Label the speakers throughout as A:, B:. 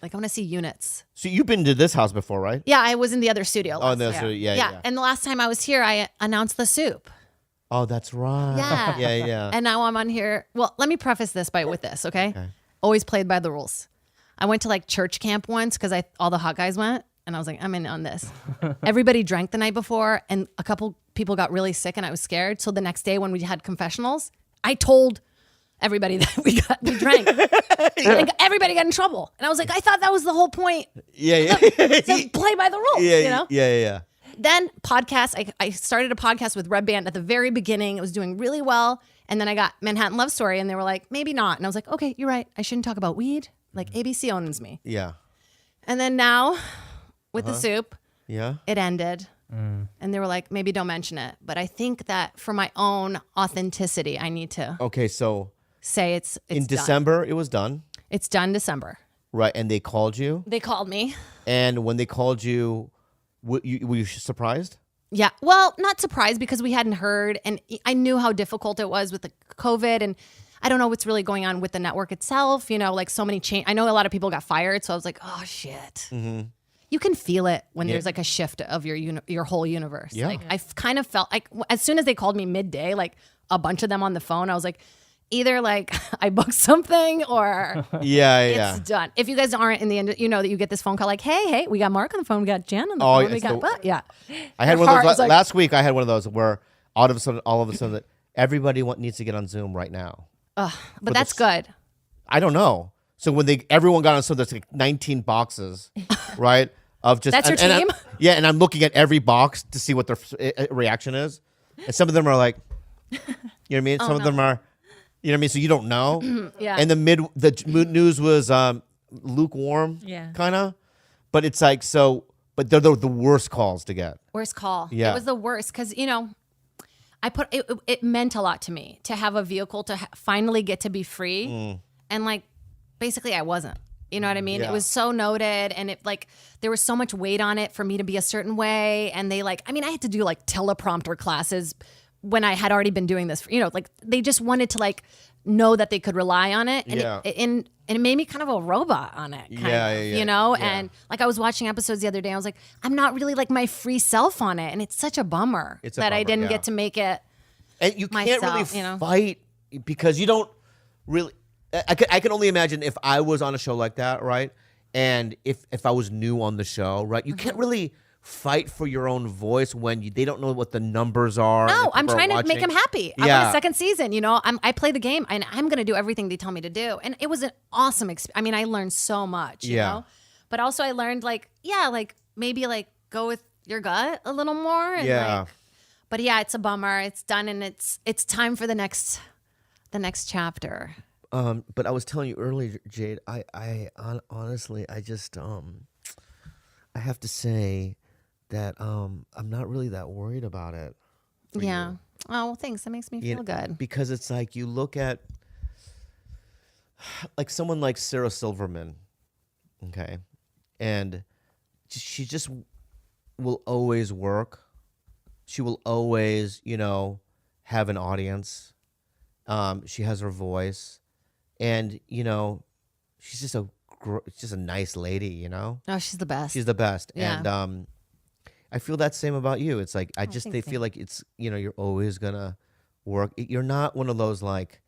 A: Like I want to see units.
B: So you've been to this house before, right?
A: Yeah, I was in the other studio.
B: Oh, no, so yeah.
A: And the last time I was here, I announced the soup.
B: Oh, that's right.
A: Yeah.
B: yeah.
A: And now I'm on here. Well, let me preface this with this, okay? Always played by the rules. I went to like church camp once because all the hot guys went, and I was like, I'm in on this. Everybody drank the night before, and a couple people got really sick, and I was scared. So the next day when we had confessionals, I told everybody that we drank. And everybody got in trouble, and I was like, I thought that was the whole point.
B: Yeah.
A: To play by the rules. You know?
B: Yeah.
A: Then podcast, I started a podcast with Red Band at the very beginning. It was doing really well. And then I got Manhattan Love Story and they were like, maybe not. And I was like, okay, you're right. I shouldn't talk about weed. Like ABC owns me.
B: Yeah.
A: And then now with the soup,
B: it
A: ended. And they were like, maybe don't mention it. But I think that for my own authenticity, I need to say it's
B: in
A: done.
B: December, it was done.
A: It's done December.
B: Right. And they called you.
A: They called me.
B: And when they called you, were you surprised?
A: Yeah. Well, not surprised because we hadn't heard. And I knew how difficult it was with the COVID. And I don't know what's really going on with the network itself. You know, like so many change. I know a lot of people got fired. So I was like, oh, shit.
B: Mm-hmm.
A: You can feel it when there's like a shift of your whole universe.
B: Yeah.
A: Like I kind of felt like as soon as they called me midday, like a bunch of them on the phone, I was like, either like I booked something or it's done. If you guys aren't in the end, you know that you get this phone call like, hey, we got Mark on the phone, we got Jen on the phone, we got
B: I had one of those last week. I had one of those where all of a sudden, that everybody needs to get on Zoom right now.
A: But that's good.
B: I don't know. So when everyone got on Zoom, there's like 19 boxes, right? Of just
A: that's your team.
B: And I'm looking at every box to see what their reaction is, and some of them are like, you know what I mean? Some of them are. You know what I mean? So you don't know.
A: Yeah.
B: And the news was lukewarm, kind of. But it's like, but they're the worst calls to get.
A: Worst call.
B: Yeah.
A: It was the worst because, you know, it meant a lot to me to have a vehicle to finally get to be free. And like, basically I wasn't. You know what I mean?
B: Yeah.
A: It was so noted and it like, there was so much weight on it for me to be a certain way. And they like, I mean, I had to do like teleprompter classes when I had already been doing this, you know, like they just wanted to like know that they could rely on it. And it made me kind of a robot on it, kind of, you know? Yeah. And like I was watching episodes the other day, I was like, I'm not really like my free self on it. And it's such a bummer I didn't get to make it.
B: And you can't
A: myself,
B: really fight because you don't really, I can only imagine if I was on a show like that, right? And if I was new on the show, right? You can't really fight for your own voice when they don't know what the numbers are.
A: No, I'm trying to make them happy. I want a second season, you know. I play the game and I'm going to do everything they tell me to do. And it was an awesome experience. I mean, I learned so much, you know. But also I learned like maybe like go with your gut a little more. And but it's a bummer. It's done and it's time for the next chapter.
B: But I was telling you earlier, Jade, I honestly, I just I have to say that I'm not really that worried about it.
A: Yeah. You. Oh, well, thanks. That makes me feel good.
B: Because it's like you look at like someone like Sarah Silverman, okay, and she just will always work. She will always, you know, have an audience. She has her voice, and you know, she's just a nice lady, you know.
A: Oh, she's the best.
B: She's the best,
A: yeah.
B: And I feel that same about you. It's like they feel like it's, you know, you're always gonna work. You're not one of those like,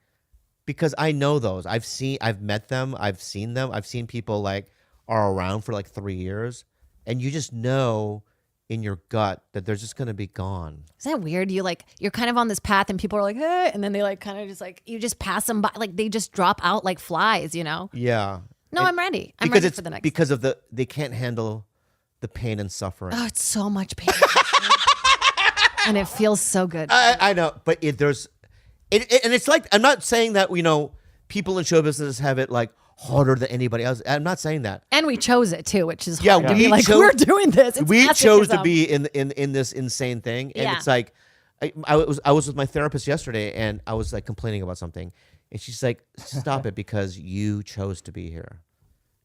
B: because I know those. I've met them. I've seen them. I've seen people like are around for like 3 years, and you just know in your gut that they're just gonna be gone.
A: Isn't that weird? You're kind of on this path, and people are like, hey, and then they like kind of just like you just pass them by, like they just drop out like flies, you know?
B: Yeah.
A: No, I'm ready. I'm ready for the next.
B: Because of they can't handle the pain and suffering.
A: Oh, it's so much pain. And it feels so good.
B: I know, but and it's like, I'm not saying that, you know, people in show business have it like harder than anybody else. I'm not saying that.
A: And we chose it too, which is hard to be like, we're doing this. It's
B: we chose to be in this insane thing. And it's like, I was with my therapist yesterday and I was like complaining about something. And she's like, stop it because you chose to be here.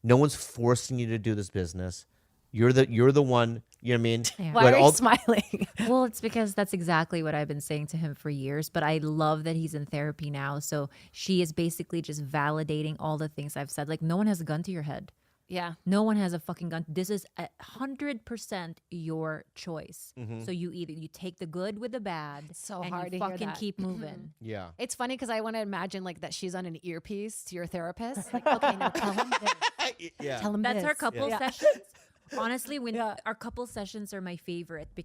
B: No one's forcing you to do this business. You're the one, you know what I mean?
A: Yeah. Why are you smiling?
C: Well, it's because that's exactly what I've been saying to him for years, but I love that he's in therapy now. So she is basically just validating all the things I've said. Like, no one has a gun to your head.
A: Yeah.
C: No one has a fucking gun. This is 100% your choice.
B: Mm-hmm.
C: So you take the good with the bad.
A: so
C: and
A: hard
C: you
A: to hear
C: fucking
A: that.
C: keep moving.
B: Yeah.
A: It's funny because I want to imagine like that she's on an earpiece to your therapist. Like, okay, now tell him this.
B: Yeah.
A: Tell him
C: That's
A: this.
C: our couple
A: Yeah.
C: sessions. Honestly, when our couple sessions are my favorite